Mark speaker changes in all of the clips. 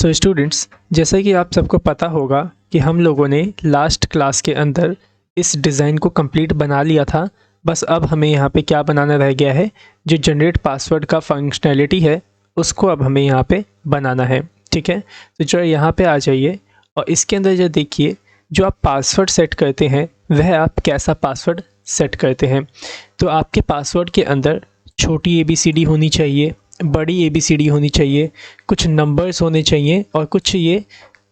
Speaker 1: So students, जैसा कि आप सबको पता होगा कि हम लोगों ने लास्ट क्लास के अंदर इस डिज़ाइन को कंप्लीट बना लिया था। बस अब हमें यहाँ पे क्या बनाना रह गया है, जो जनरेट पासवर्ड का फंक्शनैलिटी है उसको अब हमें यहाँ पे बनाना है। ठीक है, तो जो यहाँ पे आ जाइए और इसके अंदर जो देखिए, जो आप पासवर्ड सेट करते हैं वह आप कैसा पासवर्ड सेट करते हैं। तो आपके पासवर्ड के अंदर छोटी ABCD होनी चाहिए, बड़ी ABCD होनी चाहिए, कुछ नंबर्स होने चाहिए और कुछ ये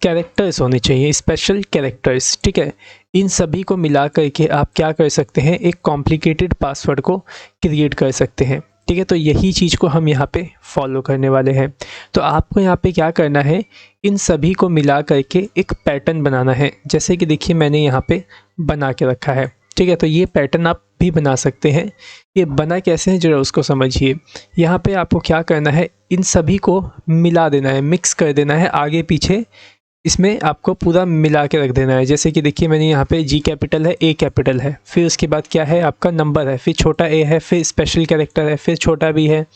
Speaker 1: कैरेक्टर्स होने चाहिए, स्पेशल कैरेक्टर्स। ठीक है, इन सभी को मिला करके आप क्या कर सकते हैं, एक कॉम्प्लिकेटेड पासवर्ड को क्रिएट कर सकते हैं। ठीक है, तो यही चीज़ को हम यहाँ पे फॉलो करने वाले हैं। तो आपको यहाँ पे क्या करना है, इन सभी को मिला करके एक पैटर्न बनाना है। जैसे कि देखिए मैंने यहाँ पे बना के रखा है। ठीक है, तो ये पैटर्न आप भी बना सकते हैं। ये बना कैसे है जरा उसको समझिए। यहाँ पे आपको क्या करना है, इन सभी को मिला देना है, मिक्स कर देना है, आगे पीछे इसमें आपको पूरा मिला के रख देना है। जैसे कि देखिए मैंने यहाँ पे G कैपिटल है, A कैपिटल है, फिर उसके बाद क्या है आपका नंबर है, फिर छोटा a है, फिर स्पेशल कैरेक्टर है, फिर छोटा b है।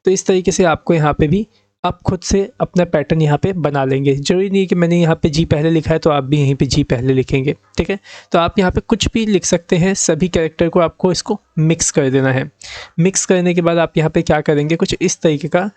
Speaker 1: तो इस तरीके से आपको यहाँ पे भी आप खुद से अपना पैटर्न यहाँ पे बना लेंगे। जरूरी नहीं कि मैंने यहाँ पे G पहले लिखा है तो आप भी यहीं पे G पहले लिखेंगे। ठीक है, तो आप यहाँ पे कुछ भी लिख सकते हैं, सभी कैरेक्टर को आपको इसको मिक्स कर देना है। मिक्स करने के बाद आप यहाँ पे क्या करेंगे, कुछ इस तरीके का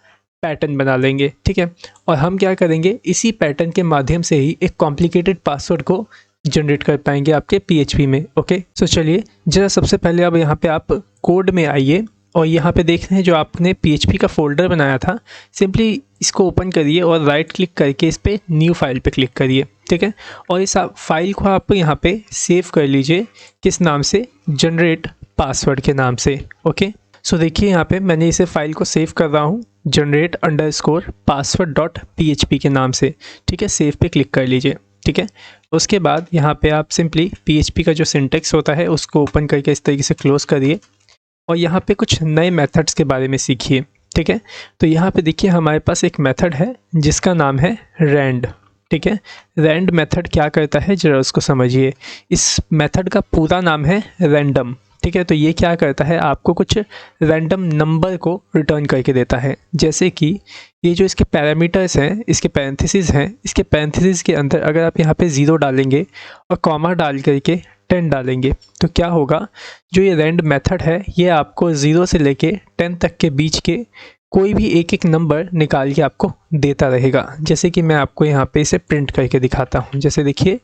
Speaker 1: पैटर्न बना लेंगे। ठीक है, और हम क्या करेंगे, इसी पैटर्न के माध्यम से ही एक कॉम्प्लिकेटेड पासवर्ड को जनरेट कर पाएंगे आपके PHP में। ओके, सो चलिए जरा सबसे पहले अब यहाँ पे आप कोड में आइए और यहाँ पे देख रहे हैं जो आपने PHP का फोल्डर बनाया था, सिंपली इसको ओपन करिए और राइट क्लिक करके इस पर न्यू फाइल पे क्लिक करिए। ठीक है, और इस फाइल को आप यहाँ पे सेव कर लीजिए, किस नाम से, जनरेट पासवर्ड के नाम से। ओके, सो देखिए यहाँ पे मैंने इसे फाइल को सेव कर रहा हूँ generate_password.php के नाम से। ठीक है, सेव पे क्लिक कर लीजिए। ठीक है, उसके बाद यहाँ पे आप सिंपली PHP का जो सिंटेक्स होता है उसको ओपन करके इस तरीके से क्लोज करिए और यहाँ पे कुछ नए मेथड्स के बारे में सीखिए। ठीक है, तो यहाँ पे देखिए हमारे पास एक मेथड है जिसका नाम है rand। ठीक है, rand मेथड क्या करता है जरा उसको समझिए। इस मेथड का पूरा नाम है रैंडम। ठीक है, तो ये क्या करता है, आपको कुछ रैंडम नंबर को रिटर्न करके देता है। जैसे कि ये जो इसके पैरामीटर्स हैं, इसके पैरेंथेसिस हैं, इसके पैरेंथेसिस के अंदर अगर आप यहाँ पे 0 डालेंगे और कॉमा डाल करके 10 डालेंगे तो क्या होगा, जो ये रैंड मेथड है ये आपको 0 से लेके 10 तक के बीच के कोई भी एक एक नंबर निकाल के आपको देता रहेगा। जैसे कि मैं आपको यहाँ पे इसे प्रिंट करके दिखाता हूँ। जैसे देखिए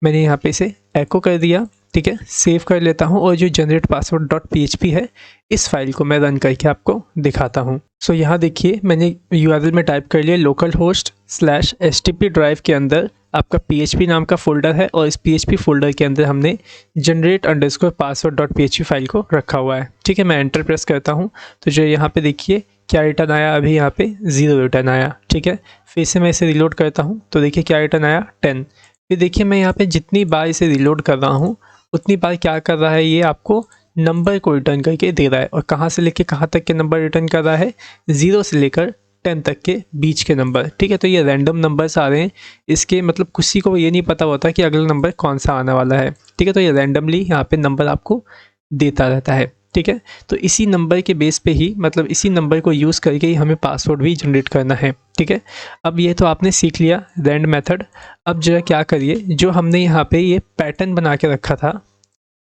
Speaker 1: मैंने यहाँ पे इसे एको कर दिया। ठीक है, सेव कर लेता हूँ और जो जनरेट password.php है इस फाइल को मैं रन करके आपको दिखाता हूँ। सो यहाँ देखिए मैंने URL में टाइप कर लिया localhost/stp ड्राइव के अंदर आपका PHP नाम का फोल्डर है और इस PHP फोल्डर के अंदर हमने generate_password.php फाइल को रखा हुआ है। ठीक है, मैं एंटर प्रेस करता हूँ तो जो यहाँ पे देखिए क्या रिटर्न आया, अभी यहाँ पे 0 रिटर्न आया। ठीक है, फिर से मैं इसे रिलोड करता हूँ तो देखिए क्या रिटर्न आया, 10। फिर देखिए मैं यहाँ पे जितनी बार इसे रिलोड कर रहा हूँ उतनी बार क्या कर रहा है, ये आपको नंबर को रिटर्न करके दे रहा है। और कहाँ से लेके कहाँ तक के नंबर रिटर्न कर रहा है, 0 से लेकर 10 तक के बीच के नंबर। ठीक है, तो ये रैंडम नंबर्स आ रहे हैं, इसके मतलब किसी को ये नहीं पता होता कि अगला नंबर कौन सा आने वाला है। ठीक है, तो ये रैंडमली यहाँ पे नंबर आपको देता रहता है। ठीक है, तो इसी नंबर के बेस पे ही, मतलब इसी नंबर को यूज़ करके ही हमें पासवर्ड भी जनरेट करना है। ठीक है, अब ये तो आपने सीख लिया रैंड मेथड। अब जरा क्या करिए, जो हमने यहाँ पे ये पैटर्न बना के रखा था,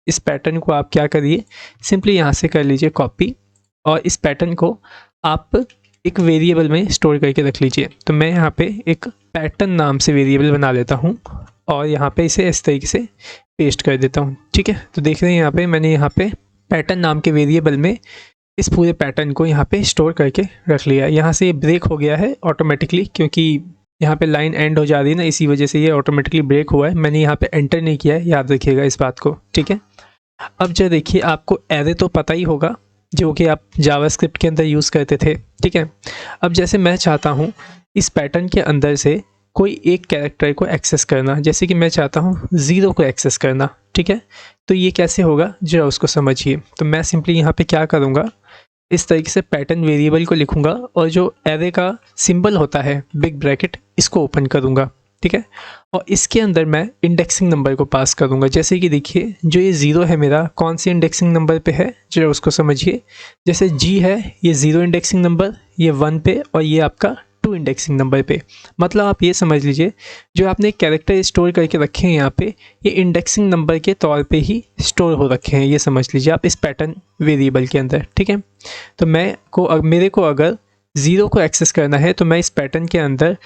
Speaker 1: इस पैटर्न को आप क्या करिए, सिंपली यहाँ से कर लीजिए कॉपी और इस पैटर्न को आप एक वेरिएबल में स्टोर करके रख लीजिए। तो मैं यहाँ पे एक पैटर्न नाम से वेरिएबल बना लेता हूँ और यहाँ पे इसे इस तरीके से पेस्ट कर देता हूँ। ठीक है, तो देख रहे हैं यहाँ पे मैंने यहाँ पे पैटर्न नाम के वेरिएबल में इस पूरे पैटर्न को यहाँ पे स्टोर करके रख लिया। यहाँ से ये ब्रेक हो गया है ऑटोमेटिकली, क्योंकि यहाँ पे लाइन एंड हो जा रही है ना, इसी वजह से ये ऑटोमेटिकली ब्रेक हुआ है। मैंने यहाँ पे एंटर नहीं किया है, याद रखिएगा इस बात को। ठीक है, अब जो देखिए आपको एरे तो पता ही होगा जो कि आप जावास्क्रिप्ट के अंदर यूज़ करते थे। ठीक है, अब जैसे मैं चाहता हूँ इस पैटर्न के अंदर से कोई एक कैरेक्टर को एक्सेस करना, जैसे कि मैं चाहता हूँ 0 को एक्सेस करना। ठीक है, तो ये कैसे होगा जरा उसको समझिए। तो मैं सिंपली यहाँ पे क्या करूँगा, इस तरीके से पैटर्न वेरिएबल को लिखूँगा और जो एरे का सिंबल होता है बिग ब्रैकेट, इसको ओपन करूँगा। ठीक है, और इसके अंदर मैं इंडेक्सिंग नंबर को पास करूँगा। जैसे कि देखिए जो ये 0 है मेरा, कौन सी इंडेक्सिंग नंबर पे है जरा उसको समझिए। जैसे G है ये 0 इंडेक्सिंग नंबर, ये 1 पे और ये आपका 2 इंडेक्सिंग नंबर पे। मतलब आप ये समझ लीजिए जो आपने कैरेक्टर स्टोर करके रखे हैं यहाँ पे, ये इंडेक्सिंग नंबर के तौर पे ही स्टोर हो रखे हैं, ये समझ लीजिए आप इस पैटर्न वेरिएबल के अंदर, ठीक है। तो मेरे को अगर 0 को एक्सेस करना है तो मैं इस पैटर्न के अंदर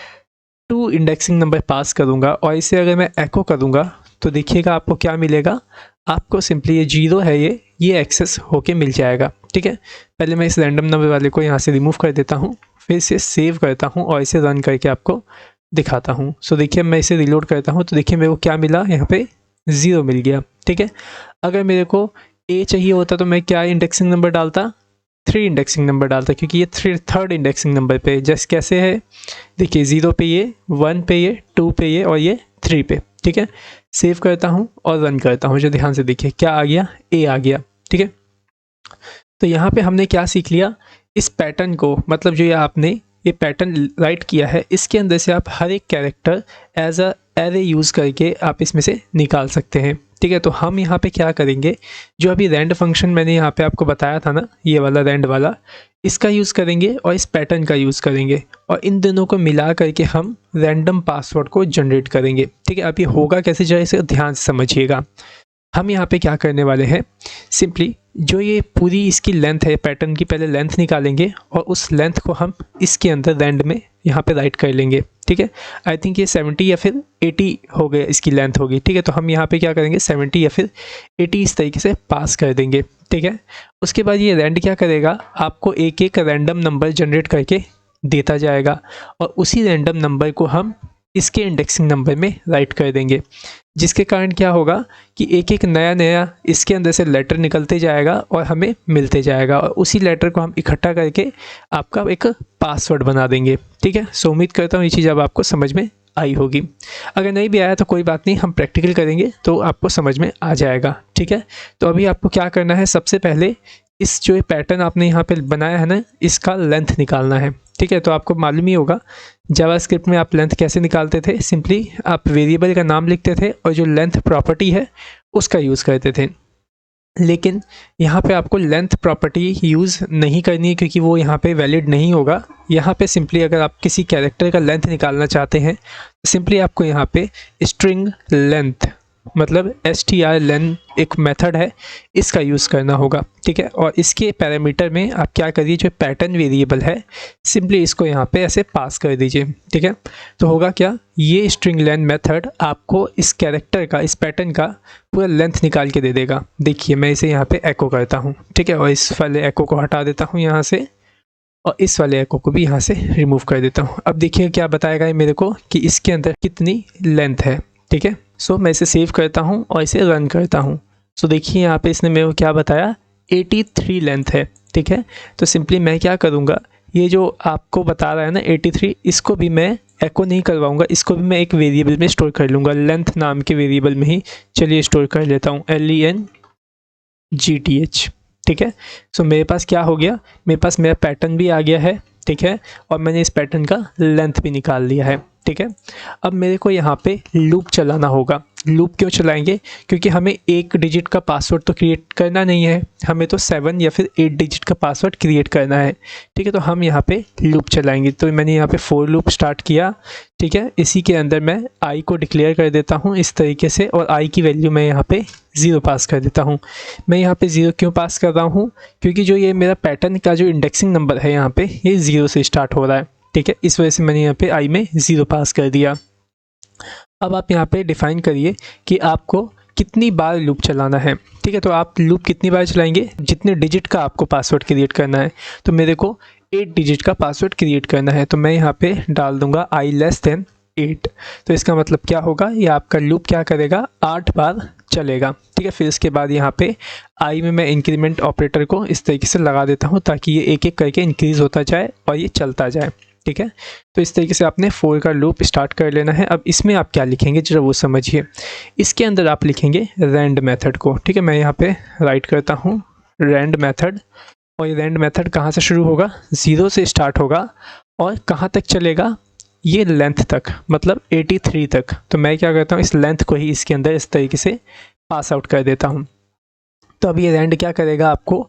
Speaker 1: 2 इंडेक्सिंग नंबर पास करूँगा और इसे अगर मैं एको करूँगा तो देखिएगा आपको क्या मिलेगा। आपको सिंपली ये 0 है, ये एक्सेस होके मिल जाएगा, ठीक है। पहले मैं इस रैंडम नंबर वाले को यहाँ से रिमूव कर देता हूँ, फिर इसे सेव करता हूँ और इसे रन करके आपको दिखाता हूँ। सो देखिए मैं इसे रिलोड करता हूँ तो देखिए मेरे को क्या मिला, यहाँ पे 0 मिल गया, ठीक है। अगर मेरे को ए चाहिए होता तो मैं क्या इंडेक्सिंग नंबर डालता, 3 इंडेक्सिंग नंबर डालता, क्योंकि ये थर्ड इंडेक्सिंग नंबर पे जैसे कैसे है, देखिए 0 पे ये, 1 पे ये, 2 पे ये और ये 3 पे, ठीक है। सेव करता हूँ और रन करता हूँ, जो ध्यान से देखिए क्या आ गया, ए आ गया, ठीक है। तो यहाँ पे हमने क्या सीख लिया, इस पैटर्न को, मतलब जो ये आपने ये पैटर्न राइट किया है, इसके अंदर से आप हर एक character as a array use करके आप इसमें से निकाल सकते हैं, ठीक है। तो हम यहाँ पे क्या करेंगे, जो अभी रैंड फंक्शन मैंने यहाँ पे आपको बताया था ना, ये वाला रैंड वाला, इसका यूज़ करेंगे और इस पैटर्न का यूज़ करेंगे और इन दोनों को मिला करके हम रैंडम पासवर्ड को जनरेट करेंगे, ठीक है। अब ये होगा कैसे, जरा इसे ध्यान से समझिएगा। हम यहाँ पे क्या करने वाले हैं, सिंपली जो ये पूरी इसकी लेंथ है पैटर्न की, पहले लेंथ निकालेंगे और उस लेंथ को हम इसके अंदर रैंड में यहाँ पे राइट कर लेंगे, ठीक है। आई थिंक ये 70 या फिर 80 हो गया, इसकी लेंथ होगी, ठीक है। तो हम यहाँ पे क्या करेंगे, 70 या फिर 80 इस तरीके से पास कर देंगे, ठीक है। उसके बाद ये रैंड क्या करेगा, आपको एक एक रैंडम नंबर जनरेट करके देता जाएगा और उसी रैंडम नंबर को हम इसके इंडेक्सिंग नंबर में राइट कर देंगे, जिसके कारण क्या होगा कि एक एक नया इसके अंदर से लेटर निकलते जाएगा और हमें मिलते जाएगा और उसी लेटर को हम इकट्ठा करके आपका एक पासवर्ड बना देंगे, ठीक है। सो उम्मीद करता हूँ ये चीज़ अब आपको समझ में आई होगी। अगर नहीं भी आया तो कोई बात नहीं, हम प्रैक्टिकल करेंगे तो आपको समझ में आ जाएगा, ठीक है। तो अभी आपको क्या करना है, सबसे पहले इस जो पैटर्न आपने यहाँ पे बनाया है ना, इसका लेंथ निकालना है, ठीक है। तो आपको मालूम ही होगा जावास्क्रिप्ट में आप लेंथ कैसे निकालते थे, सिंपली आप वेरिएबल का नाम लिखते थे और जो लेंथ प्रॉपर्टी है उसका यूज़ करते थे। लेकिन यहाँ पे आपको लेंथ प्रॉपर्टी यूज़ नहीं करनी है क्योंकि वो यहाँ पे वैलिड नहीं होगा। यहाँ पे सिंपली अगर आप किसी कैरेक्टर का लेंथ निकालना चाहते हैं तो सिंपली आपको यहाँ पे स्ट्रिंग लेंथ, मतलब strlen एक मेथड है, इसका यूज़ करना होगा, ठीक है। और इसके पैरामीटर में आप क्या करिए, जो पैटर्न वेरिएबल है सिंपली इसको यहाँ पे ऐसे पास कर दीजिए, ठीक है। तो होगा क्या, ये स्ट्रिंग लेन मेथड आपको इस कैरेक्टर का, इस पैटर्न का पूरा लेंथ निकाल के दे देगा। देखिए मैं इसे यहाँ पे एको करता हूँ, ठीक है, और इस वाले एको को हटा देता हूँ यहाँ से और इस वाले एको को भी यहाँ से रिमूव कर देता हूँ। अब देखिए क्या बताएगा ये मेरे को कि इसके अंदर कितनी लेंथ है, ठीक है। सो मैं इसे सेव करता हूँ और इसे रन करता हूँ। सो देखिए यहाँ पे इसने मेरे को क्या बताया, 83 लेंथ है, ठीक है। तो सिंपली मैं क्या करूँगा, ये जो आपको बता रहा है ना 83, इसको भी मैं एको नहीं करवाऊँगा, इसको भी मैं एक वेरिएबल में स्टोर कर लूँगा, लेंथ नाम के वेरिएबल में ही चलिए स्टोर कर लेता हूँ, LENGTH, ठीक है। सो मेरे पास क्या हो गया, मेरे पास मेरा पैटर्न भी आ गया है, ठीक है, और मैंने इस पैटर्न का लेंथ भी निकाल लिया है, ठीक है। अब मेरे को यहाँ पे लूप चलाना होगा। लूप क्यों चलाएंगे, क्योंकि हमें एक डिजिट का पासवर्ड तो क्रिएट करना नहीं है, हमें तो 7 या फिर 8 डिजिट का पासवर्ड क्रिएट करना है, ठीक है। तो हम यहाँ पे लूप चलाएंगे। तो मैंने यहाँ पे फॉर लूप स्टार्ट किया, ठीक है। इसी के अंदर मैं आई को डिक्लेयर कर देता हूँ इस तरीके से और आई की वैल्यू मैं यहाँ पे 0 पास कर देता हूँ। मैं यहाँ पे 0 क्यों पास कर रहा हूँ, क्योंकि जो ये मेरा पैटर्न का जो इंडेक्सिंग नंबर है यहाँ पे, ये 0 से स्टार्ट हो रहा है, ठीक है। इस वजह से मैंने यहाँ पे आई में 0 पास कर दिया। अब आप यहाँ पे डिफाइन करिए कि आपको कितनी बार लूप चलाना है, ठीक है। तो आप लूप कितनी बार चलाएंगे, जितने डिजिट का आपको पासवर्ड क्रिएट करना है। तो मेरे को 8 डिजिट का पासवर्ड क्रिएट करना है, तो मैं यहाँ पे डाल दूंगा i <8। तो इसका मतलब क्या होगा, ये आपका लूप क्या करेगा, 8 बार चलेगा, ठीक है। फिर इसके बाद यहाँ पे आई में मैं इंक्रीमेंट ऑपरेटर को इस तरीके से लगा देता हूँ ताकि ये एक एक करके इंक्रीज़ होता जाए और ये चलता जाए, ठीक है। तो इस तरीके से आपने फॉर का लूप स्टार्ट कर लेना है। अब इसमें आप क्या लिखेंगे जरा वो समझिए। इसके अंदर आप लिखेंगे रैंड मेथड को, ठीक है। मैं यहाँ पे राइट करता हूँ रैंड मेथड, और ये रैंड मेथड कहाँ से शुरू होगा, 0 से स्टार्ट होगा और कहाँ तक चलेगा, ये लेंथ तक, मतलब 83 तक। तो मैं क्या करता हूँ, इस लेंथ को ही इसके अंदर इस तरीके से पास आउट कर देता हूँ। तो अब ये रैंड क्या करेगा, आपको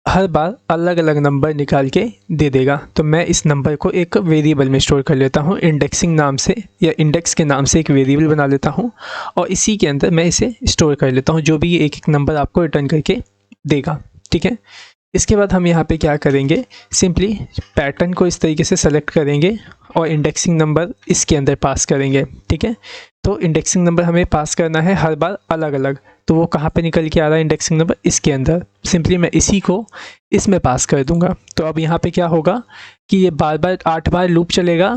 Speaker 1: हर बार अलग अलग नंबर निकाल के दे देगा। तो मैं इस नंबर को एक वेरिएबल में स्टोर कर लेता हूँ इंडेक्सिंग नाम से, या इंडेक्स के नाम से एक वेरिएबल बना लेता हूँ और इसी के अंदर मैं इसे स्टोर कर लेता हूँ, जो भी ये एक एक नंबर आपको रिटर्न करके देगा। ठीक है, इसके बाद हम यहाँ पे क्या करेंगे, सिंपली पैटर्न को इस तरीके से सेलेक्ट करेंगे और इंडेक्सिंग नंबर इसके अंदर पास करेंगे। ठीक है, तो इंडेक्सिंग नंबर हमें पास करना है हर बार अलग अलग। तो वो कहाँ पे निकल के आ रहा है इंडेक्सिंग नंबर, इसके अंदर। सिंपली मैं इसी को इसमें पास कर दूंगा। तो अब यहाँ पे क्या होगा कि ये बार बार 8 बार लूप चलेगा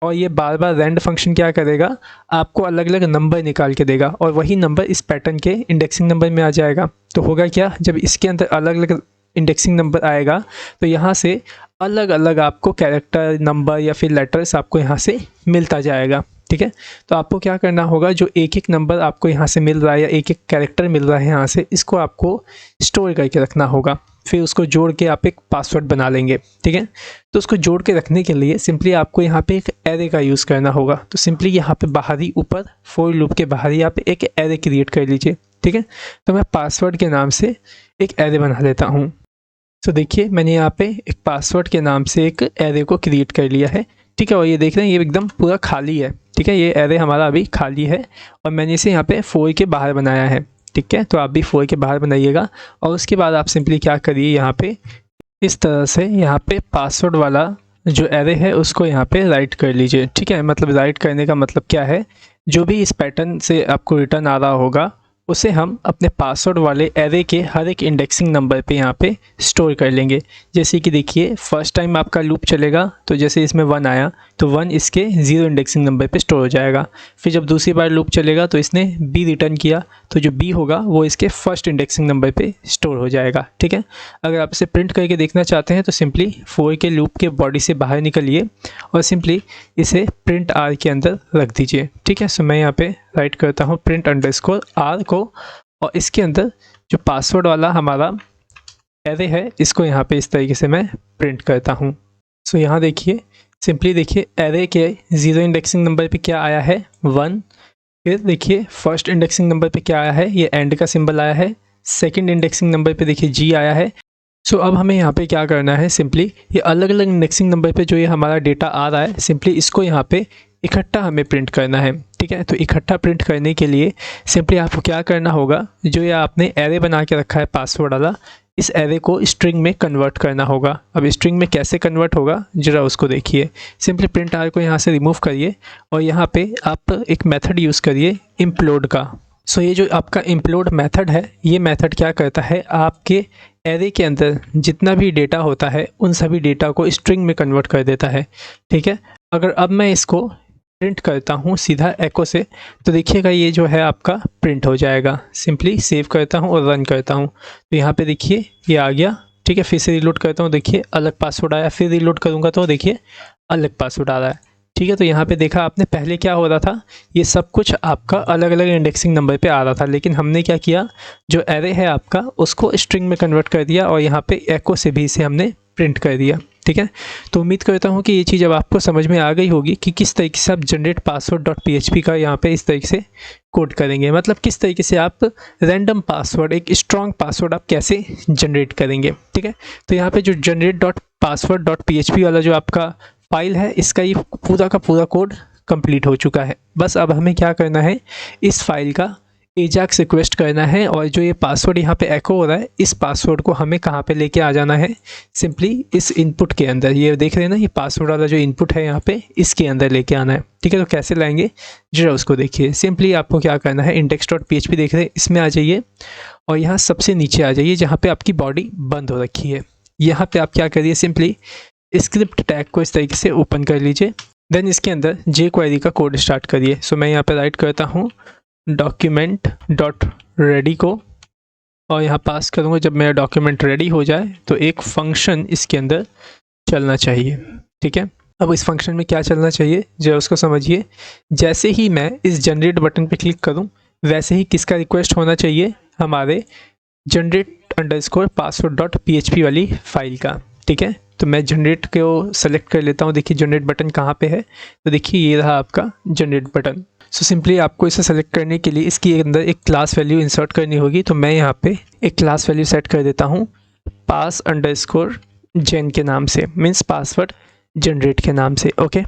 Speaker 1: और ये बार बार रैंड फंक्शन क्या करेगा, आपको अलग अलग नंबर निकाल के देगा और वही नंबर इस पैटर्न के इंडेक्सिंग नंबर में आ जाएगा। तो होगा क्या, जब इसके अंदर अलग अलग इंडेक्सिंग नंबर आएगा तो यहाँ से अलग अलग आपको कैरेक्टर नंबर या फिर लेटर्स आपको यहाँ से मिलता जाएगा। ठीक है, तो आपको क्या करना होगा, जो एक एक नंबर आपको यहाँ से मिल रहा है या एक एक कैरेक्टर मिल रहा है यहाँ से, इसको आपको स्टोर करके रखना होगा। फिर उसको जोड़ के आप एक पासवर्ड बना लेंगे। ठीक है, तो उसको जोड़ के रखने के लिए सिंपली आपको यहाँ पे एक एरे का यूज़ करना होगा। तो सिंपली यहाँ पे बाहरी ऊपर फॉर लूप के बाहर ही आप एक एरे क्रिएट कर लीजिए। ठीक है, तो मैं पासवर्ड के नाम से एक एरे बना लेता हूँ। तो देखिए मैंने यहाँ पे एक पासवर्ड के नाम से एक एरे को क्रिएट कर लिया है। ठीक है, और ये देख रहे हैं ये एकदम पूरा खाली है। ठीक है, ये एरे हमारा अभी खाली है और मैंने इसे यहाँ पे 4 के बाहर बनाया है। ठीक है, तो आप भी 4 के बाहर बनाइएगा और उसके बाद आप सिंपली क्या करिए, यहाँ पे इस तरह से यहाँ पे पासवर्ड वाला जो एरे है उसको यहाँ पे राइट कर लीजिए। ठीक है, मतलब राइट करने का मतलब क्या है, जो भी इस पैटर्न से आपको रिटर्न आ रहा होगा उसे हम अपने पासवर्ड वाले एरे के हर एक इंडेक्सिंग नंबर पे यहाँ पे स्टोर कर लेंगे। जैसे कि देखिए फर्स्ट टाइम आपका लूप चलेगा तो जैसे इसमें 1 आया तो 1 इसके 0 इंडेक्सिंग नंबर पे स्टोर हो जाएगा। फिर जब दूसरी बार लूप चलेगा तो इसने b रिटर्न किया तो जो b होगा वो इसके फर्स्ट इंडेक्सिंग नंबर पे स्टोर हो जाएगा। ठीक है, अगर आप इसे प्रिंट करके देखना चाहते हैं तो सिंपली 4 के लूप के बॉडी से बाहर निकलिए और सिंपली इसे प्रिंट r के अंदर रख दीजिए। ठीक है, सो मैं यहाँ पे राइट करता हूँ प्रिंट अंडरस्कोर r को और इसके अंदर जो पासवर्ड वाला हमारा एरे है इसको यहाँ पे इस तरीके से मैं प्रिंट करता हूँ। सो यहाँ देखिए सिंपली देखिए एरे के 0 इंडेक्सिंग नंबर पे क्या आया है 1। फिर देखिए फर्स्ट इंडेक्सिंग नंबर पे क्या आया है, ये एंड का सिंबल आया है। सेकंड इंडेक्सिंग नंबर पे देखिए g आया है। सो अब हमें यहाँ पे क्या करना है, सिंपली ये अलग अलग इंडेक्सिंग नंबर पे जो ये हमारा डेटा आ रहा है सिंपली इसको यहाँ पे इकट्ठा हमें प्रिंट करना है। ठीक है, तो इकट्ठा प्रिंट करने के लिए सिंपली आपको क्या करना होगा, जो ये आपने एरे बना के रखा है पासवर्ड वाला, इस एरे को स्ट्रिंग में कन्वर्ट करना होगा। अब स्ट्रिंग में कैसे कन्वर्ट होगा जरा उसको देखिए। सिंपली प्रिंट आर को यहाँ से रिमूव करिए और यहाँ पे आप एक मेथड यूज़ करिए इम्प्लोड का। सो ये जो आपका इम्प्लोड मेथड है, ये मेथड क्या करता है, आपके एरे के अंदर जितना भी डेटा होता है उन सभी डेटा को स्ट्रिंग में कन्वर्ट कर देता है। ठीक है, अगर अब मैं इसको प्रिंट करता हूँ सीधा एको से तो देखिएगा ये जो है आपका प्रिंट हो जाएगा। सिंपली सेव करता हूँ और रन करता हूँ तो यहाँ पे देखिए ये आ गया। ठीक है, फिर से रिलोड करता हूँ, देखिए अलग पासवर्ड आया। फिर रिलोड करूँगा तो देखिए अलग पासवर्ड आ रहा है। ठीक है, तो यहाँ पे देखा आपने पहले क्या हो रहा था, ये सब कुछ आपका अलग अलग इंडेक्सिंग नंबर पे आ रहा था, लेकिन हमने क्या किया, जो एरे है आपका उसको स्ट्रिंग में कन्वर्ट कर दिया और यहाँ पे एको से भी इसे हमने प्रिंट कर दिया। ठीक है, तो उम्मीद करता हूँ कि ये चीज़ अब आपको समझ में आ गई होगी कि किस तरीके से आप जनरेट पासवर्ड डॉट php का यहाँ पे इस तरीके से कोड करेंगे, मतलब किस तरीके से आप रैंडम पासवर्ड, एक स्ट्रॉन्ग पासवर्ड आप कैसे जनरेट करेंगे। ठीक है, तो यहाँ पे जो generate dot password dot php वाला जो आपका फाइल है, इसका ये पूरा का पूरा कोड कंप्लीट हो चुका है। बस अब हमें क्या करना है, इस फाइल का एजाक्स रिक्वेस्ट करना है और जो ये पासवर्ड यहाँ पे एको हो रहा है, इस पासवर्ड को हमें कहाँ पे लेके आ जाना है, सिंपली इस इनपुट के अंदर। ये देख रहे हैं ना, ये पासवर्ड वाला जो इनपुट है यहाँ पे, इसके अंदर लेके आना है। ठीक है, तो कैसे लाएंगे जरा उसको देखिए। सिंपली आपको क्या करना है, इंडेक्स डॉट php देख रहे हैं, इसमें आ जाइए और यहाँ सबसे नीचे आ जाइए जहाँ पे आपकी बॉडी बंद हो रखी है। यहाँ पे आप क्या करिए, सिंपली स्क्रिप्ट टैग को इस तरीके से ओपन कर लीजिए। देन इसके अंदर jQuery का कोड स्टार्ट करिए। सो मैं यहाँ पे राइट करता हूँ डॉक्यूमेंट डॉट रेडी को और यहाँ पास करूँगा। जब मेरा डॉक्यूमेंट रेडी हो जाए तो एक फंक्शन इसके अंदर चलना चाहिए। ठीक है, अब इस फंक्शन में क्या चलना चाहिए जो उसको समझिए। जैसे ही मैं इस जनरेट बटन पे क्लिक करूँ वैसे ही किसका रिक्वेस्ट होना चाहिए, हमारे generate underscore password dot php वाली फाइल का। ठीक है, तो मैं जनरेट को सेलेक्ट कर लेता हूँ। देखिए जनरेट बटन कहाँ पे है, तो देखिए ये रहा आपका जनरेट बटन। सो सिंपली आपको इसे सेलेक्ट करने के लिए इसके अंदर एक क्लास वैल्यू इंसर्ट करनी होगी। तो मैं यहाँ पे एक क्लास वैल्यू सेट कर देता हूँ पास अंडरस्कोर जेन के नाम से, मीन्स पासवर्ड जनरेट के नाम से। ओके,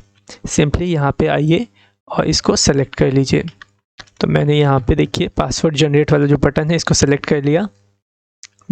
Speaker 1: सिंपली यहाँ पे आइए और इसको सेलेक्ट कर लीजिए। तो मैंने यहाँ पे देखिए पासवर्ड जनरेट वाला जो बटन है इसको सेलेक्ट कर लिया।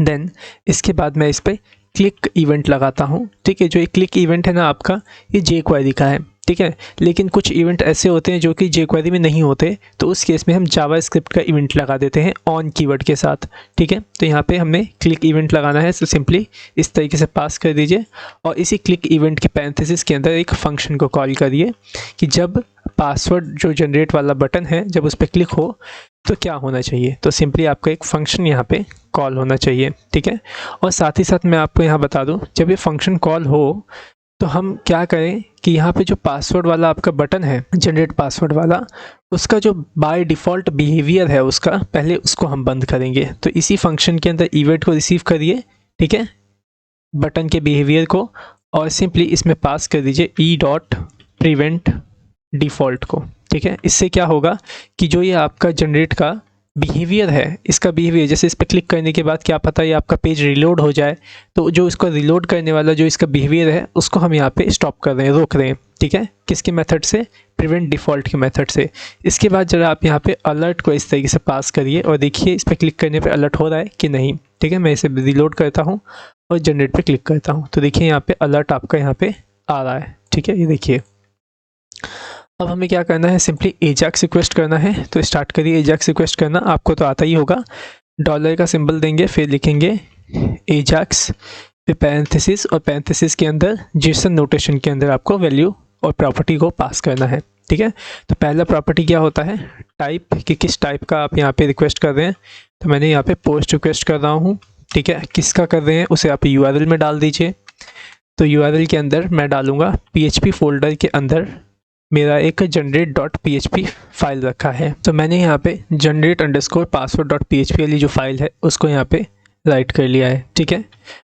Speaker 1: देन इसके बाद मैं इस पर क्लिक इवेंट लगाता हूँ। ठीक है, जो ये क्लिक इवेंट है ना आपका, ये jQuery का है। ठीक है, लेकिन कुछ इवेंट ऐसे होते हैं जो कि jQuery में नहीं होते, तो उस केस में हम जावास्क्रिप्ट का इवेंट लगा देते हैं ऑन कीवर्ड के साथ। ठीक है, तो यहाँ पे हमने क्लिक इवेंट लगाना है, तो सिंपली इस तरीके से पास कर दीजिए और इसी क्लिक इवेंट के पैरेंथेसिस के अंदर एक फंक्शन को कॉल करिए कि जब पासवर्ड जो जनरेट वाला बटन है जब उस पर क्लिक हो तो क्या होना चाहिए। तो सिंपली आपका एक फंक्शन यहाँ पे कॉल होना चाहिए। ठीक है, और साथ ही साथ मैं आपको यहाँ बता दूँ, जब ये फंक्शन कॉल हो तो हम क्या करें कि यहाँ पे जो पासवर्ड वाला आपका बटन है जनरेट पासवर्ड वाला, उसका जो बाय डिफ़ॉल्ट बिहेवियर है उसका, पहले उसको हम बंद करेंगे। तो इसी फंक्शन के अंदर इवेंट को रिसीव करिए, ठीक है, बटन के बिहेवियर को, और सिंपली इसमें पास कर दीजिए e.prevent डिफ़ॉल्ट को। ठीक है, इससे क्या होगा कि जो ये आपका जनरेट का बिहेवियर है, इसका बिहेवियर जैसे इस पर क्लिक करने के बाद क्या पता ये आपका पेज रिलोड हो जाए, तो जो इसको रिलोड करने वाला जो इसका बिहेवियर है उसको हम यहाँ पे स्टॉप कर रहे हैं, रोक रहे हैं। ठीक है, किसके मेथड से, प्रिवेंट डिफ़ॉल्ट के मेथड से। इसके बाद जरा आप यहाँ पे अलर्ट को इस तरीके से पास करिए और देखिए इस पर क्लिक करने पर अलर्ट हो रहा है कि नहीं। ठीक है, मैं इसे रिलोड करता हूँ और जनरेट पर क्लिक करता हूँ, तो देखिए यहाँ पे अलर्ट आपका यहाँ पे आ रहा है। ठीक है, ये देखिए। अब हमें क्या करना है, सिंपली एजाक्स रिक्वेस्ट करना है। तो स्टार्ट करिए एजाक्स रिक्वेस्ट करना, आपको तो आता ही होगा। डॉलर का सिंबल देंगे, फिर लिखेंगे एजाक्स, फिर पैरेंथेसिस, और पैरेंथेसिस के अंदर जेसन नोटेशन के अंदर आपको वैल्यू और प्रॉपर्टी को पास करना है। ठीक है, तो पहला प्रॉपर्टी क्या होता है, टाइप, कि किस टाइप का आप यहाँ पे रिक्वेस्ट कर रहे हैं। तो मैंने यहाँ पे पोस्ट रिक्वेस्ट कर रहा हूँ। ठीक है, किसका कर रहे हैं उसे आप URL में डाल दीजिए। तो URL के अंदर मैं डालूँगा PHP फोल्डर के अंदर मेरा एक generate.php फाइल रखा है। तो मैंने यहाँ पे generate_password.php वाली जो फाइल है उसको यहाँ पे राइट कर लिया है। ठीक है,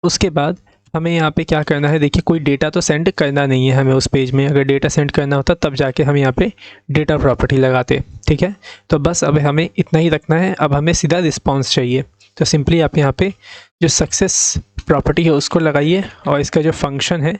Speaker 1: उसके बाद हमें यहाँ पे क्या करना है, देखिए कोई डेटा तो सेंड करना नहीं है हमें उस पेज में। अगर डेटा सेंड करना होता तब जाके हम यहाँ पे डेटा प्रॉपर्टी लगाते। ठीक है, तो बस अब हमें इतना ही रखना है। अब हमें सीधा रिस्पॉन्स चाहिए, तो सिंपली आप यहाँ पे जो सक्सेस प्रॉपर्टी है उसको लगाइए और इसका जो फंक्शन है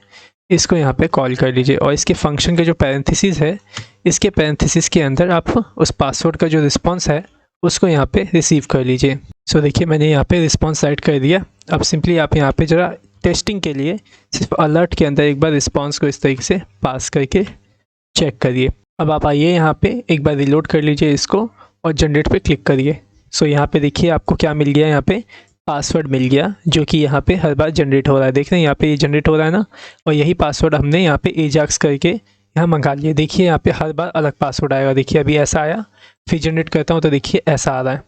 Speaker 1: इसको यहाँ पे कॉल कर लीजिए, और इसके फंक्शन के जो पैरेंथेसिस है, इसके पैरेंथेसिस के अंदर आप उस पासवर्ड का जो रिस्पॉन्स है उसको यहाँ पे रिसीव कर लीजिए। सो देखिए मैंने यहाँ पे रिस्पॉन्स राइट कर दिया। अब सिंपली आप यहाँ पे ज़रा टेस्टिंग के लिए सिर्फ अलर्ट के अंदर एक बार रिस्पॉन्स को इस तरीके से पास करके चेक करिए। अब आप आइए यहाँ पे एक बार रिलोड कर लीजिए इसको और जनरेट पे क्लिक करिए। सो यहाँ पे देखिए आपको क्या मिल गया, यहाँ पे पासवर्ड मिल गया जो कि यहाँ पे हर बार जनरेट हो रहा है। देख रहे हैं यहाँ पे ये जनरेट हो रहा है ना, और यही पासवर्ड हमने यहाँ पे एजाक्स करके यहाँ मंगा लिए। देखिए यहाँ पे हर बार अलग पासवर्ड आएगा। देखिए अभी ऐसा आया, फिर जनरेट करता हूँ तो देखिए ऐसा आ रहा है।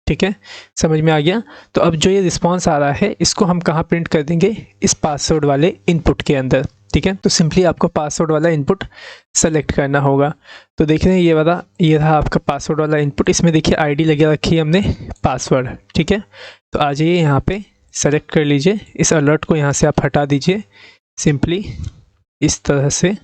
Speaker 1: ठीक है, समझ में आ गया। तो अब जो ये रिस्पॉन्स आ रहा है इसको हम कहाँ प्रिंट कर देंगे, इस पासवर्ड वाले इनपुट के अंदर। ठीक है, तो सिंपली आपको पासवर्ड वाला इनपुट सेलेक्ट करना होगा। तो देख रहे हैं ये रहा आपका पासवर्ड वाला इनपुट। इसमें देखिए आईडी लगा रखी है हमने पासवर्ड। ठीक है, तो आ जाइए यहाँ पे सेलेक्ट कर लीजिए, इस अलर्ट को यहाँ से आप हटा दीजिए। सिंपली इस तरह से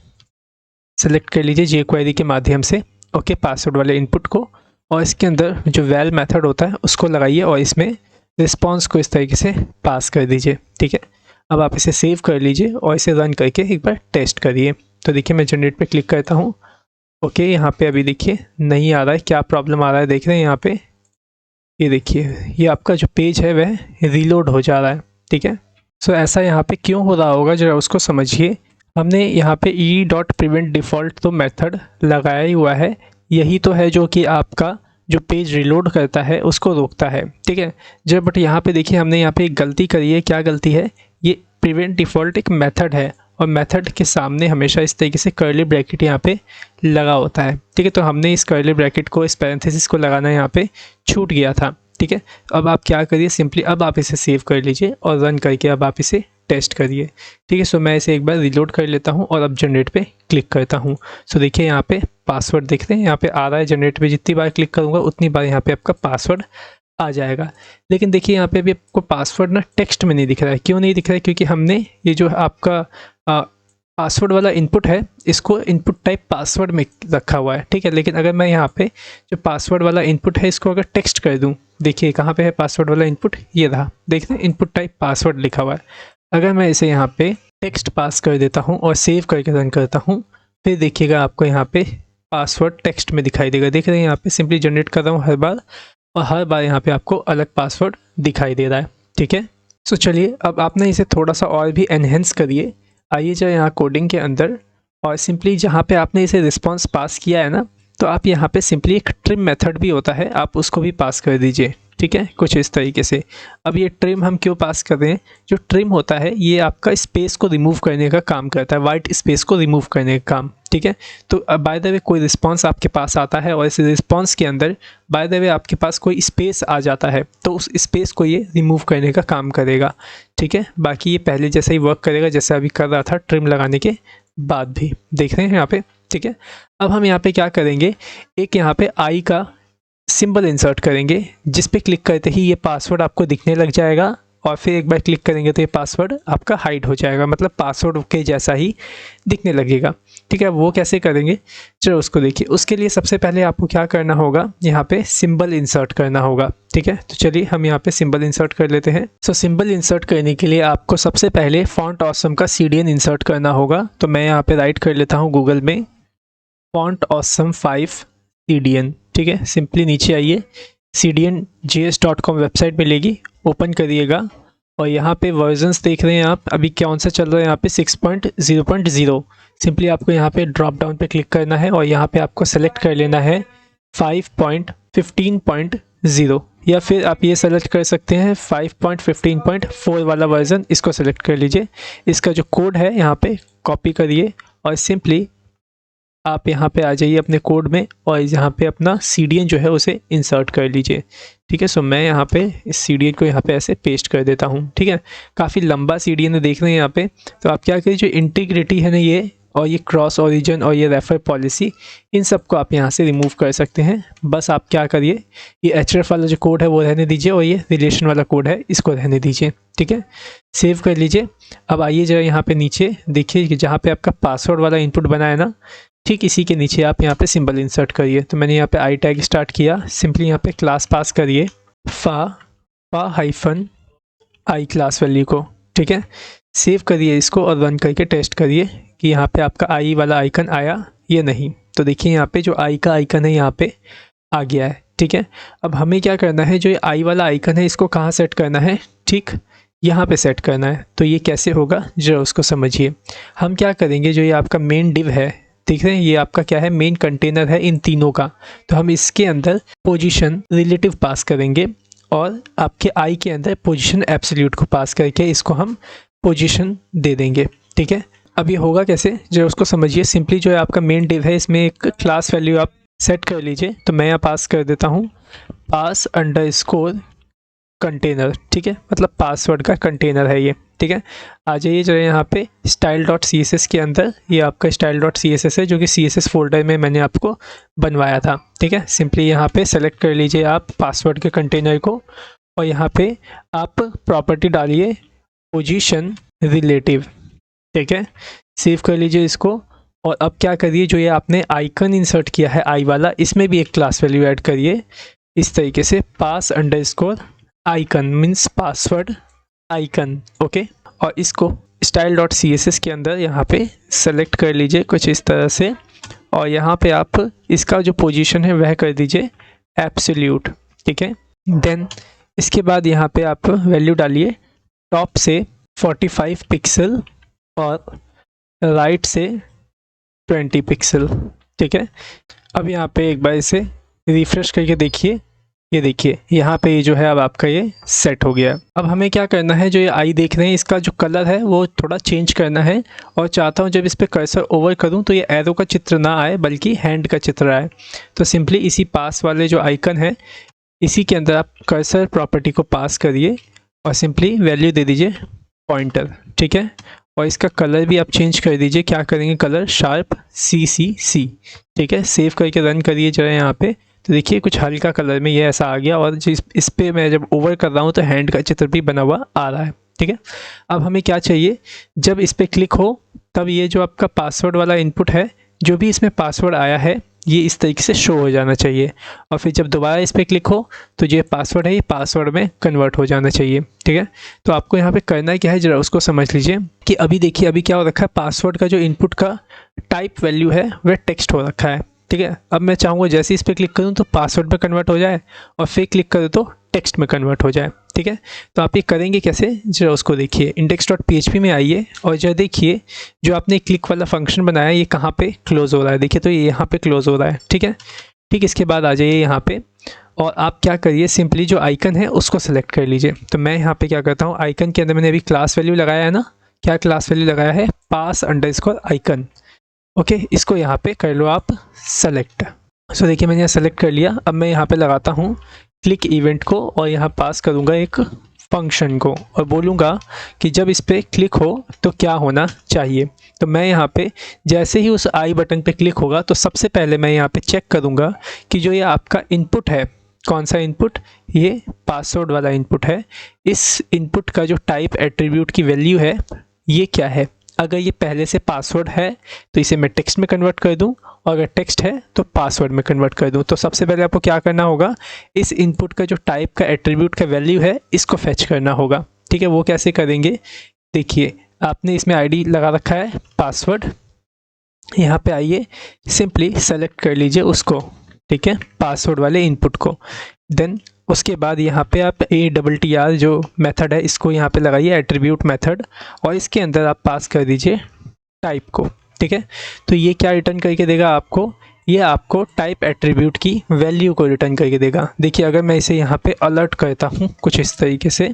Speaker 1: सेलेक्ट कर लीजिए jQuery के माध्यम से ओके पासवर्ड वाले इनपुट को, और इसके अंदर जो वैल मेथड होता है उसको लगाइए और इसमें रिस्पॉन्स को इस तरीके से पास कर दीजिए। ठीक है, अब आप इसे सेव कर लीजिए और इसे रन करके एक बार टेस्ट करिए। तो देखिए मैं जनरेट पे क्लिक करता हूँ। ओके, यहाँ पे अभी देखिए नहीं आ रहा है, क्या प्रॉब्लम आ रहा है देख रहे हैं यहाँ पे, ये देखिए ये आपका जो पेज है वह रीलोड हो जा रहा है। ठीक है, सो ऐसा यहाँ पे क्यों हो रहा होगा जरा उसको समझिए। हमने यहाँ पे e.prevent डिफ़ॉल्ट तो मेथड लगाया ही हुआ है, यही तो है जो कि आपका जो पेज रिलोड करता है उसको रोकता है। ठीक है, जब बट यहाँ पे देखिए हमने यहाँ पे एक गलती करी है। क्या गलती है, ये प्रिवेंट डिफ़ॉल्ट एक मेथड है और मेथड के सामने हमेशा इस तरीके से कर्ली ब्रैकेट यहाँ पे लगा होता है। ठीक है, तो हमने इस कर्ली ब्रैकेट को, इस पैरेंथेसिस को लगाना यहाँ पे छूट गया था। ठीक है, अब आप क्या करिए, सिंपली अब आप इसे सेव कर लीजिए और रन करके अब आप इसे टेस्ट करिए। ठीक है, सो मैं इसे एक बार रिलोड कर लेता हूँ और अब जनरेट पे क्लिक करता हूँ। सो देखिए यहाँ पे पासवर्ड दिख रहे हैं, यहाँ पे आ रहा है। जनरेट पे जितनी बार क्लिक करूँगा उतनी बार यहाँ पे आपका पासवर्ड आ जाएगा। लेकिन देखिए यहाँ पे अभी आपको पासवर्ड ना टेक्स्ट में नहीं दिख रहा है। क्यों नहीं दिख रहा है, क्योंकि हमने ये जो आपका पासवर्ड वाला इनपुट है इसको इनपुट टाइप पासवर्ड में रखा हुआ है, ठीक है। लेकिन अगर मैं यहाँ पे जो पासवर्ड वाला इनपुट है इसको अगर टेक्स्ट कर दूँ, देखिए कहाँ पे है पासवर्ड वाला इनपुट, ये रहा, देखते हैं इनपुट टाइप पासवर्ड लिखा हुआ है। अगर मैं इसे यहाँ पे टेक्स्ट पास कर देता हूँ और सेव करके रन करता हूँ, फिर देखिएगा आपको यहाँ पे पासवर्ड टेक्स्ट में दिखाई देगा। देख रहे हैं यहाँ पे सिंपली जनरेट कर रहा हूँ हर बार, और हर बार यहाँ पे आपको अलग पासवर्ड दिखाई दे रहा है, ठीक है। सो चलिए अब आपने इसे थोड़ा सा और भी एनहेंस करिए। आइए जाए यहाँ कोडिंग के अंदर, और सिंपली जहाँ पे आपने इसे रिस्पॉन्स पास किया है ना, तो आप यहाँ पे सिंपली एक ट्रिम मेथड भी होता है, आप उसको भी पास कर दीजिए, ठीक है, कुछ इस तरीके से। अब ये ट्रिम हम क्यों पास कर रहे हैं, जो ट्रिम होता है ये आपका स्पेस को रिमूव करने का काम करता है, वाइट स्पेस को रिमूव करने का काम, ठीक है। तो बाय द वे कोई रिस्पांस आपके पास आता है और इस रिस्पांस के अंदर बाय द वे आपके पास कोई स्पेस आ जाता है, तो उस स्पेस को ये रिमूव करने का काम करेगा, ठीक है। बाकी ये पहले जैसा ही वर्क करेगा जैसे अभी कर रहा था ट्रिम लगाने के बाद भी, देख रहे हैं यहाँ पे, ठीक है। अब हम यहाँ पे क्या करेंगे, एक यहाँ पे आई का सिंबल इंसर्ट करेंगे, जिस पे क्लिक करते ही ये पासवर्ड आपको दिखने लग जाएगा, और फिर एक बार क्लिक करेंगे तो ये पासवर्ड आपका हाइड हो जाएगा, मतलब पासवर्ड के जैसा ही दिखने लगेगा, ठीक है। वो कैसे करेंगे, चलो उसको देखिए। उसके लिए सबसे पहले आपको क्या करना होगा, यहाँ पे सिंबल इंसर्ट करना होगा, ठीक है। तो चलिए हम यहाँ पे सिंबल इंसर्ट कर लेते हैं। सो सिंबल इंसर्ट करने के लिए आपको सबसे पहले फॉन्ट ऑसम का CDN इंसर्ट करना होगा। तो मैं यहाँ पे राइट कर लेता हूँ गूगल में फॉन्ट ऑसम 5 CDN, ठीक है। सिंपली नीचे आइए, cdnjs.com वेबसाइट मिलेगी, ओपन करिएगा, और यहाँ पे वर्जन्स देख रहे हैं आप, अभी कौन सा चल रहा है यहाँ पे 6.0.0। सिंपली आपको यहाँ पे ड्रॉप डाउन पे क्लिक करना है और यहाँ पे आपको सेलेक्ट कर लेना है 5.15.0, या फिर आप ये सेलेक्ट कर सकते हैं 5.15.4 वाला वर्जन, इसको सेलेक्ट कर लीजिए। इसका जो कोड है यहाँ पे कॉपी करिए और सिंपली आप यहाँ पे आ जाइए अपने कोड में, और यहाँ पे अपना CDN जो है उसे इंसर्ट कर लीजिए, ठीक है। सो मैं यहाँ पे इस CDN को यहाँ पे ऐसे पेस्ट कर देता हूँ, ठीक है। काफ़ी लंबा CDN है देख रहे हैं यहाँ पे। तो आप क्या करिए, जो इंटीग्रिटी है ना ये, और ये क्रॉस ओरिजिन और ये रेफर पॉलिसी, इन सब को आप यहाँ से रिमूव कर सकते हैं। बस आप क्या करिए, ये href वाला जो कोड है वो रहने दीजिए, और ये रिलेशन वाला कोड है इसको रहने दीजिए, ठीक है। सेव कर लीजिए। अब आइए जरा यहाँ पे नीचे देखिए कि जहाँ पे आपका पासवर्ड वाला इनपुट बना है ना, ठीक इसी के नीचे आप यहाँ पे सिंबल इंसर्ट करिए। तो मैंने यहाँ पे आई टैग स्टार्ट किया, सिंपली यहाँ पे क्लास पास करिए फा-हाइफन आई क्लास वैल्यू को, ठीक है। सेव करिए इसको और रन करके टेस्ट करिए कि यहाँ पे आपका आई वाला आइकन आया या नहीं। तो देखिए यहाँ पे जो आई का आइकन है यहाँ पे आ गया है, ठीक है। अब हमें क्या करना है, जो ये आई वाला आइकन है इसको कहाँ सेट करना है, ठीक यहाँ पे सेट करना है। तो ये कैसे होगा जरा उसको समझिए। हम क्या करेंगे, जो ये आपका मेन डिव है, देख रहे हैं ये आपका क्या है, मेन कंटेनर है इन तीनों का। तो हम इसके अंदर पोजीशन रिलेटिव पास करेंगे, और आपके आई के अंदर पोजीशन एब्सोल्यूट को पास करके इसको हम पोजीशन दे देंगे, ठीक है। अब ये होगा कैसे जो उसको समझिए। सिंपली जो है आपका मेन डिव है इसमें एक क्लास वैल्यू आप सेट कर लीजिए। तो मैं यहाँ पास कर देता हूँ पास_कंटेनर, ठीक है, मतलब पासवर्ड का कंटेनर है ये, ठीक है। आ जाइए जो है यहाँ पे style.css के अंदर, ये आपका style.css है जो कि CSS फोल्डर में मैंने आपको बनवाया था, ठीक है। सिंपली यहाँ पे सेलेक्ट कर लीजिए आप पासवर्ड के कंटेनर को, और यहाँ पे आप प्रॉपर्टी डालिए पोजीशन रिलेटिव, ठीक है। सेव कर लीजिए इसको, और अब क्या करिए, जो ये आपने आइकन इंसर्ट किया है आई वाला, इसमें भी एक क्लास वैल्यू ऐड करिए इस तरीके से pass_icon means password icon, okay. और इसको style.css के अंदर यहाँ पे सेलेक्ट कर लीजिए कुछ इस तरह से, और यहाँ पे आप इसका जो पोजीशन है वह कर दीजिए एब्सोल्यूट, ठीक है। देन इसके बाद यहाँ पे आप वैल्यू डालिए टॉप से 45 पिक्सल और राइट से 20 पिक्सल, ठीक है। अब यहाँ पे एक बार इसे रिफ्रेश करके देखिए, ये देखिए यहाँ पे ये जो है अब आपका ये सेट हो गया। अब हमें क्या करना है, जो ये आई देख रहे हैं इसका जो कलर है वो थोड़ा चेंज करना है, और चाहता हूँ जब इस पर कर्सर ओवर करूँ तो ये एरो का चित्र ना आए बल्कि हैंड का चित्र आए। तो सिंपली इसी पास वाले जो आइकन है इसी के अंदर आप कर्सर प्रॉपर्टी को पास करिए और सिंपली वैल्यू दे दीजिए पॉइंटर, ठीक है। और इसका कलर भी आप चेंज कर दीजिए, क्या करेंगे, कलर शार्प CCC, ठीक है। सेव करके रन करिए जरा यहाँ पे, तो देखिए कुछ हल्का कलर में ये ऐसा आ गया, और जिस इस पर मैं जब ओवर कर रहा हूँ तो हैंड का चित्र भी बना हुआ आ रहा है, ठीक है। अब हमें क्या चाहिए, जब इस पर क्लिक हो तब ये जो आपका पासवर्ड वाला इनपुट है, जो भी इसमें पासवर्ड आया है ये इस तरीके से शो हो जाना चाहिए। और फिर जब दोबारा इस पर क्लिक हो तो जो पासवर्ड है ये पासवर्ड में कन्वर्ट हो जाना चाहिए। ठीक है, तो आपको यहाँ पे करना क्या है ज़रा उसको समझ लीजिए कि अभी देखिए अभी क्या हो रखा है, पासवर्ड का जो इनपुट का टाइप वैल्यू है वह टेक्स्ट हो रखा है। ठीक है, अब मैं चाहूँगा जैसे इस पर क्लिक करूँ तो पासवर्ड में कन्वर्ट हो जाए और फिर क्लिक करूँ तो टेक्स्ट में कन्वर्ट हो जाए। ठीक है, तो आप ये करेंगे कैसे जरा उसको देखिए। index.php में आइए और जरा देखिए जो आपने क्लिक वाला फंक्शन बनाया ये कहाँ पे क्लोज हो रहा है। देखिए तो ये यहाँ पे क्लोज हो रहा है। ठीक है, ठीक, इसके बाद आ जाइए यहाँ पे और आप क्या करिए, सिंपली जो आइकन है उसको सेलेक्ट कर लीजिए। तो मैं यहाँ पे क्या करता हूँ, आइकन के अंदर मैंने अभी क्लास वैल्यू लगाया है ना, क्या क्लास वैल्यू लगाया है, pass_icon। ओके, इसको यहाँ पे कर लो आप सेलेक्ट। सो देखिए मैंने यहाँ सेलेक्ट कर लिया। अब मैं यहाँ पे लगाता हूँ क्लिक इवेंट को और यहाँ पास करूँगा एक फंक्शन को और बोलूँगा कि जब इस पर क्लिक हो तो क्या होना चाहिए। तो मैं यहाँ पे जैसे ही उस आई बटन पे क्लिक होगा तो सबसे पहले मैं यहाँ पे चेक करूँगा कि जो ये आपका इनपुट है, कौन सा इनपुट, ये पासवर्ड वाला इनपुट है, इस इनपुट का जो टाइप एट्रीब्यूट की वैल्यू है ये क्या है। अगर ये पहले से पासवर्ड है तो इसे मैं टेक्स्ट में कन्वर्ट कर दूं और अगर टेक्स्ट है तो पासवर्ड में कन्वर्ट कर दूं। तो सबसे पहले आपको क्या करना होगा, इस इनपुट का जो टाइप का एट्रीब्यूट का वैल्यू है इसको फेच करना होगा। ठीक है, वो कैसे करेंगे, देखिए आपने इसमें आईडी लगा रखा है पासवर्ड, यहाँ पे आइए सिंपली सेलेक्ट कर लीजिए उसको। ठीक है, पासवर्ड वाले इनपुट को। देन उसके बाद यहाँ पे आप ATTR जो मेथड है इसको यहाँ पे लगाइए, एट्रीब्यूट मेथड, और इसके अंदर आप पास कर दीजिए टाइप को। ठीक है, तो ये क्या रिटर्न करके देगा आपको, ये आपको टाइप एट्रीब्यूट की वैल्यू को रिटर्न करके देगा। देखिए अगर मैं इसे यहाँ पे अलर्ट करता हूँ कुछ इस तरीके से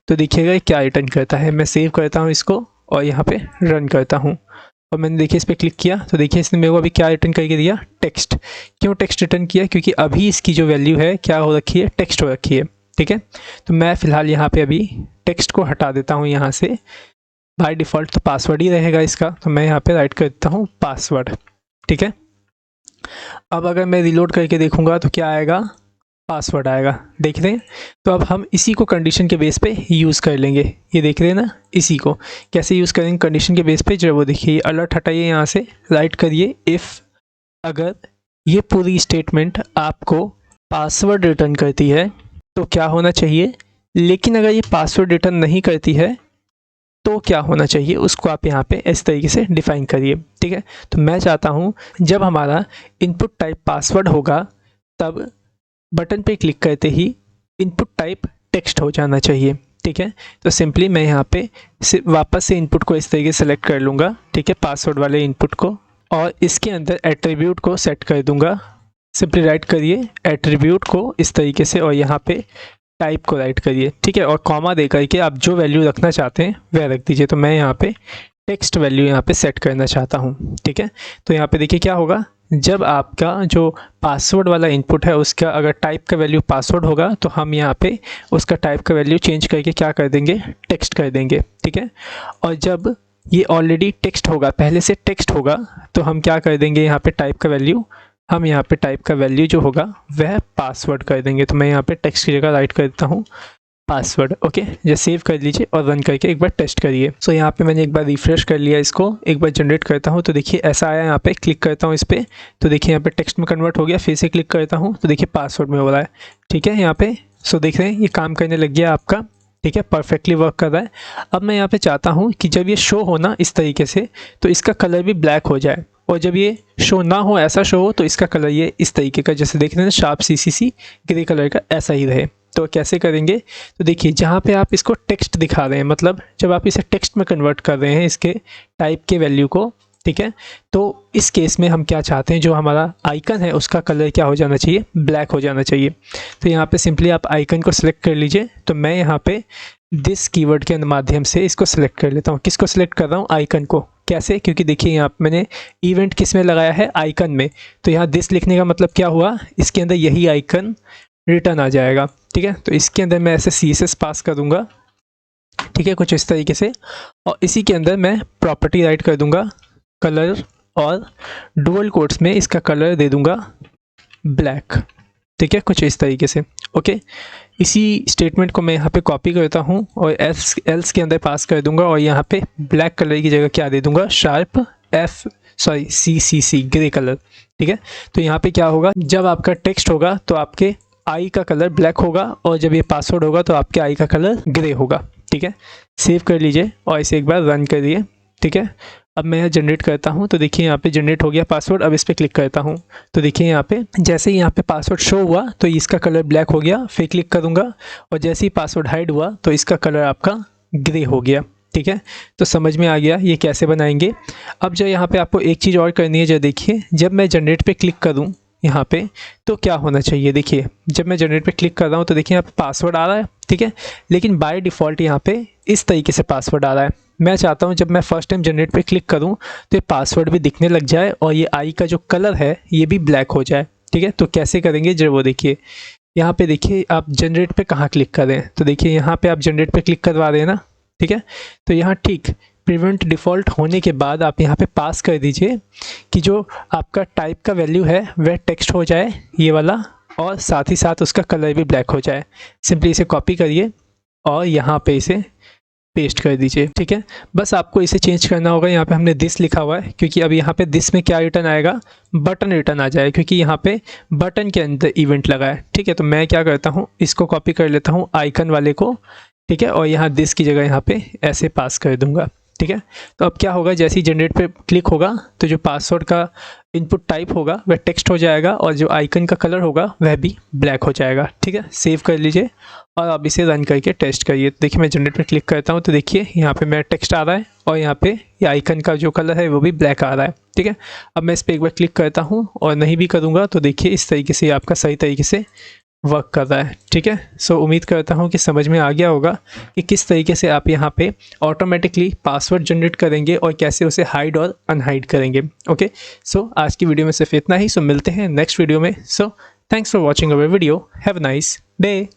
Speaker 1: तो देखिएगा क्या रिटर्न करता है। मैं सेव करता हूँ इसको और यहाँ पे रन करता हूँ और मैंने देखिए इस पर क्लिक किया तो देखिए इसने मेरे को अभी क्या रिटर्न करके दिया, टेक्स्ट। क्यों टेक्स्ट रिटर्न किया, क्योंकि अभी इसकी जो वैल्यू है क्या हो रखी है, टेक्स्ट हो रखी है। ठीक है, तो मैं फ़िलहाल यहाँ पे अभी टेक्स्ट को हटा देता हूँ यहाँ से। बाय डिफ़ॉल्ट तो पासवर्ड ही रहेगा इसका, तो मैं यहाँ पे राइट कर देता हूँ पासवर्ड। ठीक है, अब अगर मैं रिलोड करके देखूँगा तो क्या आएगा, पासवर्ड आएगा। देख रहे हैं, तो अब हम इसी को कंडीशन के बेस पे यूज़ कर लेंगे। ये देख रहे हैं ना, इसी को कैसे यूज़ करेंगे कंडीशन के बेस पे। जब वो देखिए अलर्ट हटाइए, यहाँ से राइट करिए इफ़ अगर ये पूरी स्टेटमेंट आपको पासवर्ड रिटर्न करती है तो क्या होना चाहिए, लेकिन अगर ये पासवर्ड रिटर्न नहीं करती है तो क्या होना चाहिए, उसको आप यहाँ पे इस तरीके से डिफ़ाइन करिए। ठीक है, तो मैं चाहता हूँ जब हमारा इनपुट टाइप पासवर्ड होगा तब बटन पे क्लिक करते ही इनपुट टाइप टेक्स्ट हो जाना चाहिए। ठीक है, तो सिंपली मैं यहाँ पे वापस से इनपुट को इस तरीके से सेलेक्ट कर लूँगा। ठीक है, पासवर्ड वाले इनपुट को, और इसके अंदर एट्रीब्यूट को सेट कर दूँगा। सिंपली राइट करिए एट्रीब्यूट को इस तरीके से और यहाँ पे टाइप को राइट करिए। ठीक है, और कॉमा दे करके आप जो वैल्यू रखना चाहते हैं वह रख दीजिए। तो मैं यहाँ पे टेक्स्ट वैल्यू यहाँ पे सेट करना चाहता हूँ। ठीक है, तो यहाँ पे देखिए क्या होगा, जब आपका जो पासवर्ड वाला इनपुट है उसका अगर टाइप का वैल्यू पासवर्ड होगा तो हम यहाँ पे उसका टाइप का वैल्यू चेंज करके क्या कर देंगे, टेक्स्ट कर देंगे। ठीक है, और जब ये ऑलरेडी टेक्स्ट होगा, पहले से टेक्स्ट होगा, तो हम क्या कर देंगे, यहाँ पे टाइप का वैल्यू, हम यहाँ पे टाइप का वैल्यू जो होगा वह पासवर्ड कर देंगे। तो मैं यहाँ पे टेक्स्ट की जगह राइट कर देता हूँ पासवर्ड। ओके, ये सेव कर लीजिए और रन करके एक बार टेस्ट करिए। सो यहाँ पे मैंने एक बार रिफ्रेश कर लिया इसको, एक बार जनरेट करता हूँ तो देखिए ऐसा आया। यहाँ पे क्लिक करता हूँ इस पर तो देखिए यहाँ पे टेक्स्ट में कन्वर्ट हो गया। फिर से क्लिक करता हूँ तो देखिए पासवर्ड में हो रहा है। ठीक है, यहाँ पे सो देख रहे हैं ये काम करने लग गया आपका। ठीक है, परफेक्टली वर्क कर रहा है। अब मैं यहाँ पे चाहता हूँ कि जब ये शो हो ना इस तरीके से तो इसका कलर भी ब्लैक हो जाए, और जब ये शो ना हो, ऐसा शो हो तो इसका कलर ये इस तरीके का, जैसे देख रहे हैं शार्प CCC ग्रे कलर का, ऐसा ही रहे। तो कैसे करेंगे, तो देखिए जहाँ पे आप इसको टेक्स्ट दिखा रहे हैं, मतलब जब आप इसे टेक्स्ट में कन्वर्ट कर रहे हैं इसके टाइप के वैल्यू को, ठीक है, तो इस केस में हम क्या चाहते हैं, जो हमारा आइकन है उसका कलर क्या हो जाना चाहिए, ब्लैक हो जाना चाहिए। तो यहाँ पे सिंपली आप आइकन को सिलेक्ट कर लीजिए। तो मैं यहाँ पे दिस कीवर्ड के माध्यम से इसको सिलेक्ट कर लेता हूँ। किसको सिलेक्ट कर रहा हूँ, आइकन को। कैसे, क्योंकि देखिए यहाँ पे मैंने इवेंट किस में लगाया है, आइकन में। तो यहाँ दिस लिखने का मतलब क्या हुआ, इसके अंदर यही आइकन रिटर्न आ जाएगा। ठीक है, तो इसके अंदर मैं ऐसे CSS पास कर दूंगा। ठीक है, कुछ इस तरीके से, और इसी के अंदर मैं प्रॉपर्टी राइट कर दूंगा कलर, और डुअल कोट्स में इसका कलर दे दूंगा ब्लैक। ठीक है, कुछ इस तरीके से। ओके, इसी स्टेटमेंट को मैं यहाँ पे कॉपी करता हूँ और एल्स के अंदर पास कर दूंगा और यहाँ पे ब्लैक कलर की जगह क्या दे दूंगा, शार्प सी ग्रे कलर। ठीक है, तो यहाँ पे क्या होगा, जब आपका टेक्स्ट होगा तो आपके आई का कलर ब्लैक होगा और जब ये पासवर्ड होगा तो आपके आई का कलर ग्रे होगा। ठीक है, सेव कर लीजिए और इसे एक बार रन करिए। ठीक है, अब मैं यहाँ जनरेट करता हूँ तो देखिए यहाँ पे जनरेट हो गया पासवर्ड। अब इस पर क्लिक करता हूँ तो देखिए यहाँ पे जैसे ही यहाँ पे पासवर्ड शो हुआ तो इसका कलर ब्लैक हो गया। फिर क्लिक करूँगा और जैसे ही पासवर्ड हाइड हुआ तो इसका कलर आपका ग्रे हो गया। ठीक है, तो समझ में आ गया ये कैसे बनाएंगे। अब जो यहाँ पे आपको एक चीज़ और करनी है, जो देखिए जब मैं जनरेट पे क्लिक करूँ यहाँ पे तो क्या होना चाहिए, देखिए जब मैं जनरेट पे क्लिक कर रहा हूँ तो देखिए यहाँ पे पासवर्ड आ रहा है। ठीक है, लेकिन बाय डिफ़ॉल्ट यहाँ पे इस तरीके से पासवर्ड आ रहा है। मैं चाहता हूँ जब मैं फर्स्ट टाइम जनरेट पे क्लिक करूँ तो ये पासवर्ड भी दिखने लग जाए और ये आई का जो कलर है ये भी ब्लैक हो जाए। ठीक है, तो कैसे करेंगे जब वो देखिए यहाँ पे देखिए आप जनरेट पे कहाँ क्लिक कर रहे हैं, तो देखिए यहाँ पे आप जनरेट पे क्लिक करवा रहे हैं ना। ठीक है, तो यहाँ ठीक प्रिवेंट डिफ़ॉल्ट होने के बाद आप यहाँ पे पास कर दीजिए कि जो आपका टाइप का वैल्यू है वह टेक्स्ट हो जाए ये वाला और साथ ही साथ उसका कलर भी ब्लैक हो जाए। सिंपली इसे कॉपी करिए और यहाँ पे इसे पेस्ट कर दीजिए। ठीक है, बस आपको इसे चेंज करना होगा। यहाँ पे हमने दिस लिखा हुआ है क्योंकि अब यहाँ पे दिस में क्या रिटर्न आएगा, बटन रिटर्न आ जाए क्योंकि यहाँ पे बटन के अंदर इवेंट लगा है। ठीक है, तो मैं क्या करता हूँ, इसको कॉपी कर लेता हूँ आइकन वाले को। ठीक है, और यहाँ दिस की जगह यहाँ पे ऐसे पास कर दूंगा। ठीक है, तो अब क्या होगा, जैसे ही जनरेट पे क्लिक होगा तो जो पासवर्ड का इनपुट टाइप होगा वह टेक्स्ट हो जाएगा और जो आइकन का कलर होगा वह भी ब्लैक हो जाएगा। ठीक है, सेव कर लीजिए और अब इसे रन करके टेस्ट करिए। देखिए मैं जनरेट पे क्लिक करता हूँ तो देखिए यहाँ पे मेरा टेक्स्ट आ रहा है और यहाँ पे ये आइकन का जो कलर है वो भी ब्लैक आ रहा है। ठीक है, अब मैं इस पर एक बार क्लिक करता हूँ और नहीं भी करूँगा तो देखिए इस तरीके से आपका सही तरीके से वर्क कर रहा है। ठीक है, सो उम्मीद करता हूँ कि समझ में आ गया होगा कि किस तरीके से आप यहाँ पे ऑटोमेटिकली पासवर्ड जनरेट करेंगे और कैसे उसे हाइड और अनहाइड करेंगे। ओके, सो आज की वीडियो में सिर्फ इतना ही। सो मिलते हैं नेक्स्ट वीडियो में। So thanks for watching our video. Have a nice day.